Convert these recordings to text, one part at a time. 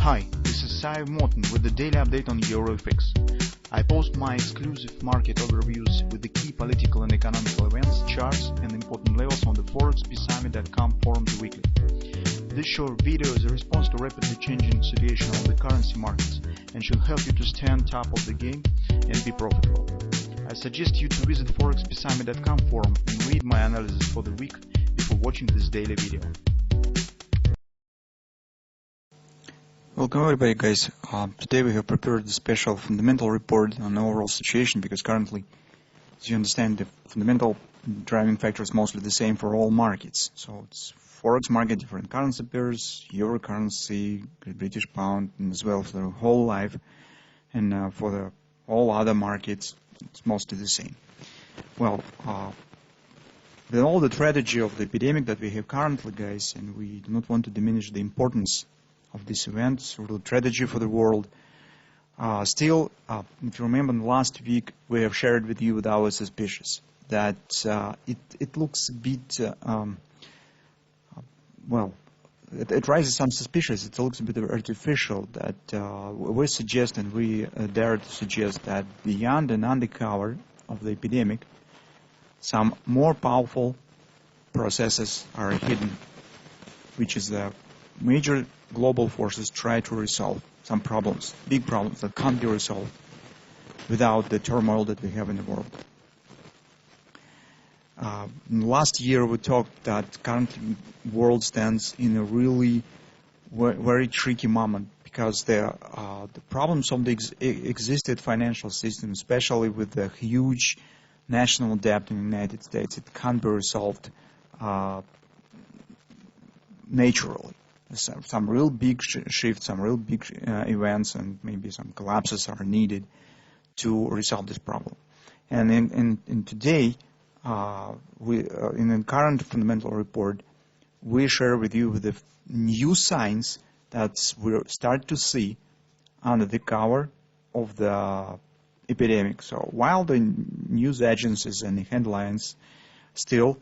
Hi, this is Sive Morten with the daily update on EuroFX. I post my exclusive market overviews with the key political and economical events, charts, and important levels on the ForexPeaceArmy.com forums weekly. This short video is a response to rapidly changing situation on the currency markets and should help you to stay on top of the game and be profitable. I suggest you to visit ForexPeaceArmy.com forum and read my analysis for the week before watching this daily video. Welcome everybody, guys. Today we have prepared a special fundamental report on the overall situation because currently, as you understand, the fundamental driving factor is mostly the same for all markets. So it's Forex market, different currency pairs, Euro currency, British pound, and as well for the whole life. And for the all other markets, it's mostly the same. Well, with all the tragedy of the epidemic that we have currently, guys, and we do not want to diminish the importance of this event, it's a real tragedy for the world. Still, if you remember, in the last week we have shared with you our suspicions that it looks a bit, it raises some suspicions. It looks a bit artificial. That we suggest, and we dare to suggest, that beyond and undercover of the epidemic, some more powerful processes are hidden, which is the major global forces try to resolve some problems, big problems that can't be resolved without the turmoil that we have in the world. Last year we talked that currently the world stands in a really very tricky moment because the problems of the existed financial system, especially with the huge national debt in the United States, it can't be resolved naturally. Some real big shifts, some real big events, and maybe some collapses are needed to resolve this problem. And in today, in the current fundamental report, we share with you the new signs that we start to see under the cover of the epidemic. So while the news agencies and the headlines still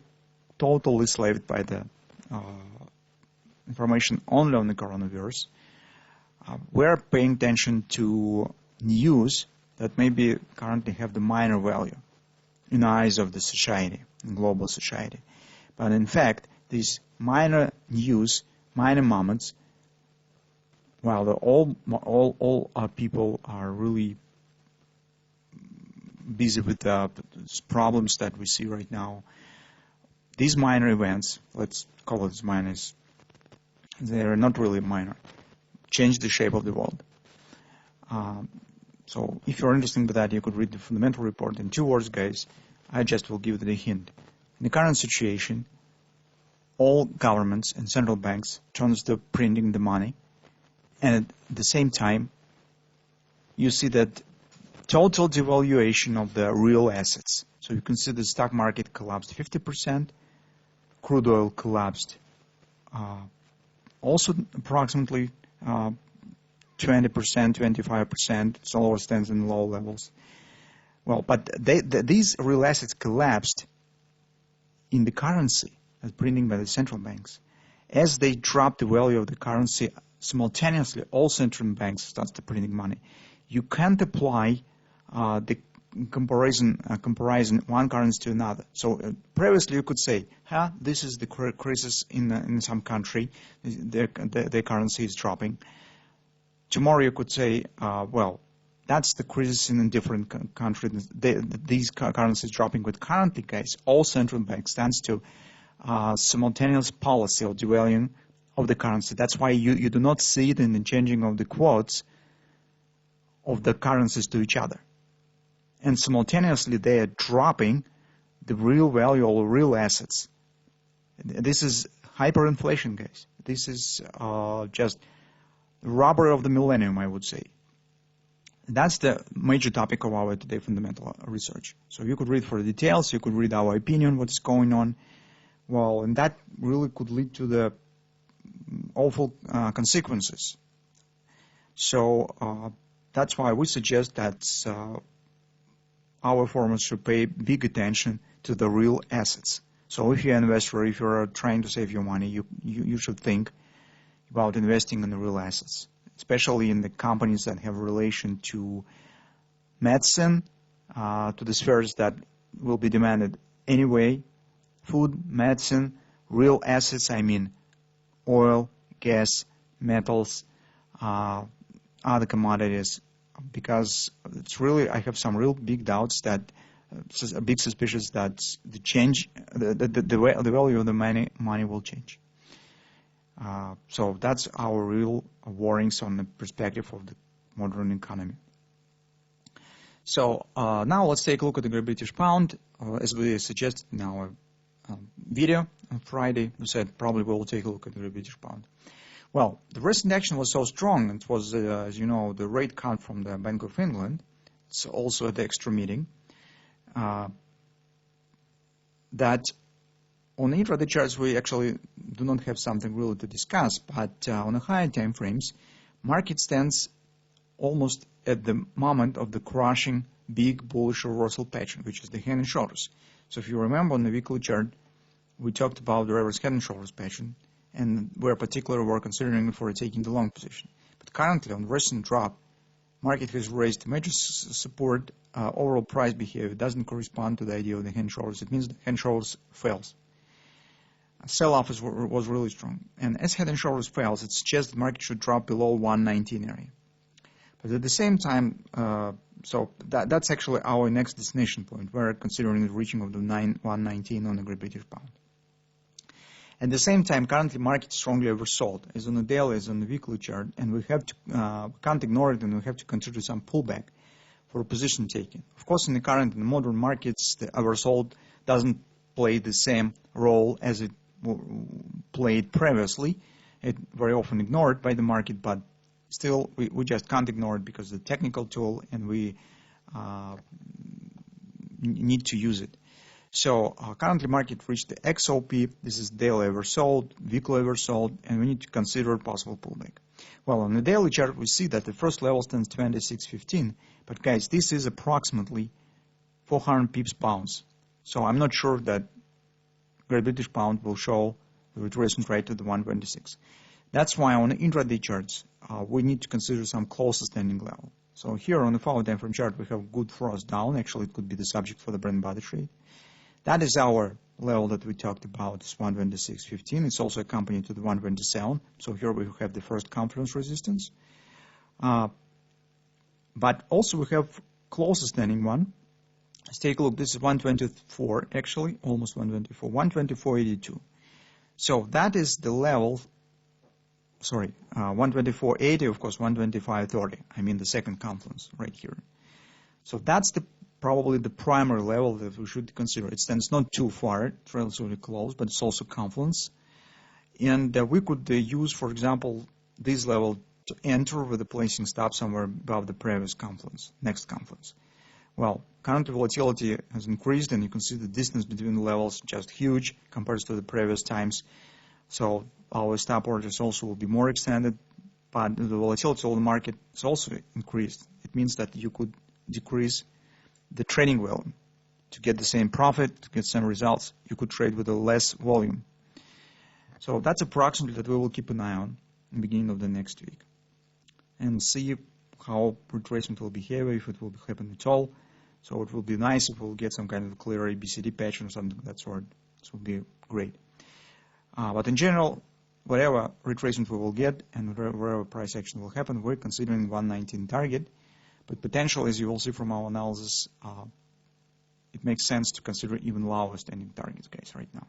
totally slaved by the information only on the coronavirus, we're paying attention to news that maybe currently have the minor value in the eyes of the society, in global society. But in fact, these minor news, minor moments, while all our people are really busy with the problems that we see right now, these minor events, let's call it minors, they are not really minor, change the shape of the world. So if you're interested in that, you could read the fundamental report in 2 words, guys. I just will give you the hint. In the current situation, all governments and central banks turns to printing the money, and at the same time, you see that total devaluation of the real assets. So you can see the stock market collapsed 50%, crude oil collapsed also approximately 20%, 25%, dollar stands in low levels. Well, but these real assets collapsed in the currency as printing by the central banks. As they drop the value of the currency, simultaneously all central banks start to printing money. You can't apply the comparison one currency to another. So previously you could say, this is the crisis in some country, their currency is dropping. Tomorrow you could say, well, that's the crisis in a different country, these currencies dropping. But currently, guys, all central banks stands to simultaneous policy of devaluing of the currency. That's why you do not see it in the changing of the quotes of the currencies to each other. And simultaneously, they are dropping the real value of real assets. This is hyperinflation, guys. This is just robbery of the millennium, I would say. That's the major topic of our today fundamental research. So you could read for the details, you could read our opinion, what's going on. Well, and that really could lead to the awful consequences. So that's why we suggest that our farmers should pay big attention to the real assets. So if you're an investor, if you're trying to save your money, you should think about investing in the real assets. especially in the companies that have relation to medicine, to the spheres that will be demanded anyway: food, medicine, real assets, I mean oil, gas, metals, other commodities, because it's really, I have some real big doubts that, big suspicions that the value of the money will change. So that's our real worries on the perspective of the modern economy. So now let's take a look at the Great British Pound. As we suggested in our video on Friday, we said probably we'll take a look at the Great British Pound. Well, the recent action was so strong. It was, as you know, the rate cut from the Bank of England. It's also at the extra meeting. That on the intraday charts, we actually do not have something really to discuss, but on the higher time frames, market stands almost at the moment of the crushing big bullish reversal pattern, which is the head and shoulders. So if you remember on the weekly chart, we talked about the reverse head and shoulders pattern, and where particularly we're considering for taking the long position. But currently, on the recent drop, market has raised major support. Overall price behavior doesn't correspond to the idea of the head and shoulders. It means the head and shoulders fails. Sell-off was really strong. And as head and shoulders fails, it suggests the market should drop below 119 area. But at the same time, so that's actually our next destination point. We're considering the reaching of the 119 on the Great British Pound. At the same time, currently market strongly oversold, as on the daily, as on the weekly chart, and we have to can't ignore it, and we have to consider some pullback for position taking. Of course, in the modern markets, the oversold doesn't play the same role as it played previously. It very often ignored by the market, but still we just can't ignore it because of the technical tool, and we need to use it. So currently market reached the XOP. This is daily oversold, weekly oversold, and we need to consider possible pullback. Well, on the daily chart, we see that the first level stands 26.15, but guys, this is approximately 400 pips bounce. So I'm not sure that Great British Pound will show the retracement rate to the 126. That's why on the intraday charts, we need to consider some closer standing level. So here on the forward time frame chart, we have good frost down. Actually, it could be the subject for the bread and butter trade. That is our level that we talked about, is 126.15. It's also accompanied to the 127. So here we have the first confluence resistance. But also we have closer standing one. Let's take a look. This is 124, actually, almost 124, 124.82. So that is the level, 124.80, of course, 125.30. I mean the second confluence right here. So that's probably the primary level that we should consider. It stands not too far, it's relatively close, but it's also confluence. And we could use, for example, this level to enter with a placing stop somewhere above the previous confluence, next confluence. Well, currently volatility has increased, and you can see the distance between the levels just huge compared to the previous times. So our stop orders also will be more extended, but the volatility of the market is also increased. It means that you could decrease the trading volume to get the same profit, to get some results. You could trade with a less volume. So that's approximately that we will keep an eye on in the beginning of the next week and see how retracement will behave, if it will happen at all. So it will be nice if we'll get some kind of clear ABCD pattern or something of that sort. This will be great. But in general, whatever retracement we will get and wherever price action will happen, we're considering 119 target. But potentially, as you will see from our analysis, it makes sense to consider even lower standing targets, guys, right now.